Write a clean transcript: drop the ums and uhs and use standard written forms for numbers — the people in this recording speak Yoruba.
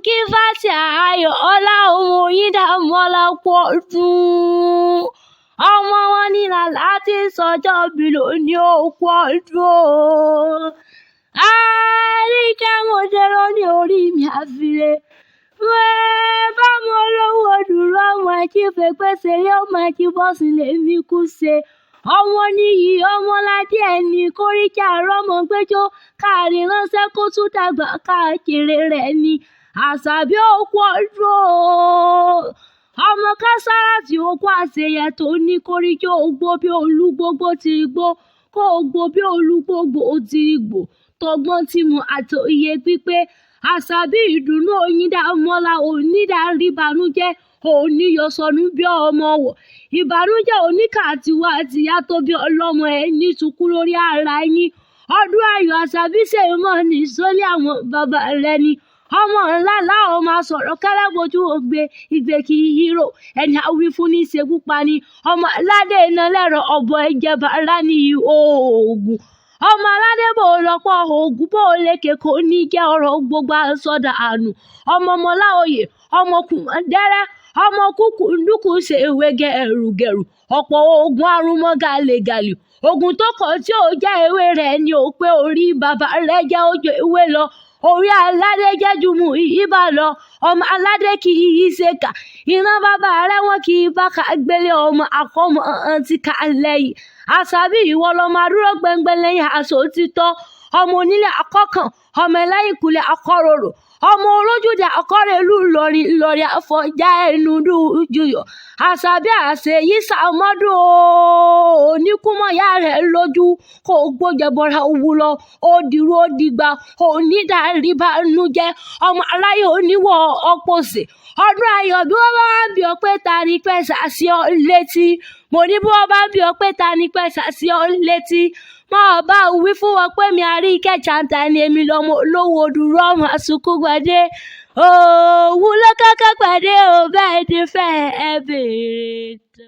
kí fásitì ayọ̀ ọlá ohun Oyíndàmọ́lá kú ọdún. Ọmọ wọn ní Ilala tí sọjọ́ bí lónìí ó kú ọdún. Ariike mo ṣe lónìí orí mi àfilé. Bá mo lówó dúró ọmọ ẹjí fèpèsè ọmọ ẹjí bọ́sì lèmi kú ṣe. Ọmọ níyì ọmọládé ẹni kóríkì àrọ́mọ gbẹ́jọ́ káàrí ránṣẹ́ kó tún dàgbà káàkiri rẹ̀ ni Àṣàbí òkú ọdún. Ọmọ kására tí ó kó àṣeyẹ tó ní kóríkì ògbó bí olúgbógbó ti gbó kó ògbó bí olúgbógbó ti gbó tọgbọ́n tí mu àti òye pípé. Àṣàbí ìdùnnú Oyíndàmọ́lá onídàárí ìbànújẹ́ oníyọ̀sọ̀nù bí ọmọ wọ̀. Ìbànújẹ́ oníkà tiwa àtìyá tó bí ọlọ́mọ ẹni tukú lórí ara yín. Ọdún ayọ̀ Àṣàbí ṣe mọ́ ní sólé àwọn bàbá rẹ̀ ni. Ọmọ ńlá láwọn máa sọ̀rọ̀ kẹ́lẹ́bojú ògbé ìgbé kì í yíró ẹni àwí fún ní ṣekú pani. Ọmọ aládé iná lẹ́rọ ọ̀bọ̀ ẹ̀jẹ̀ bàrá ní oògùn. Ọmọ aládé bò lọ́pọ̀ oògùn bò lékè kò ní jẹ́ ọ̀rọ̀ gbogbo àsọdà àánú. Ọmọ Ọmọláoyè ọmọ Kùmọ̀dẹ́rẹ́ ọmọ kúkú ndúkú ṣe ewé gẹ̀rùgẹ̀rù ọ̀pọ̀ oògùn àrùn mọ́ gàlégàlì. Oògùn tó kọ̀ tí ó jẹ́ ewé rẹ̀ ni ó pé orí bàbá rẹ̀ jẹ́ ojú ewé lọ. Orí aládé jẹ́ jùmù ìbá lọ. Ọmọ aládé kì í ṣe kà. Ìran bàbá rẹ̀ wọ́n kì í bá ká gbélé ọmọ àkọ́mọ àti ká lẹ́yìn. Àṣàbí ìwọ lọmọ adúró gbẹngbẹ lẹ́yìn aṣọ òtítọ́. Ọmọ onílé akọ́kàn ọmọ ẹlẹ́yìn kùlẹ̀ akọ́rọ̀rọ̀. Ọmọ olójúde akọ́rẹ̀lú Ìlọrin àfọ̀njá ẹnu juyọ̀. Àṣàbí àṣẹ yìí ṣàmọ́dún oníkúmọ̀yá rẹ̀ lójú kó gbójẹbọra owó lọ ó dìrú ó dìgbà onídàárí ìbànújẹ́ ọmọ aláyé oníwọ̀ ọ̀pọ̀sẹ̀. Ọdún ayọ̀ bí wọ́n bá wá bí ọ pé ta ni pẹ́ sàṣì ọ létí. Mo ní bí wọ́n bá bí ọ pé ta ni pẹ́ sàṣì ọ létí. Mọ́ ọba wí fún wọn pé mi Ariike Chanter ni èmi lọ́mọ olówó dúró ọmọ àsùnkú gbadé. Òwú ló kọ́kọ́ gbadé ò bẹ́ẹ̀ ni fẹ́ ẹ bèrè.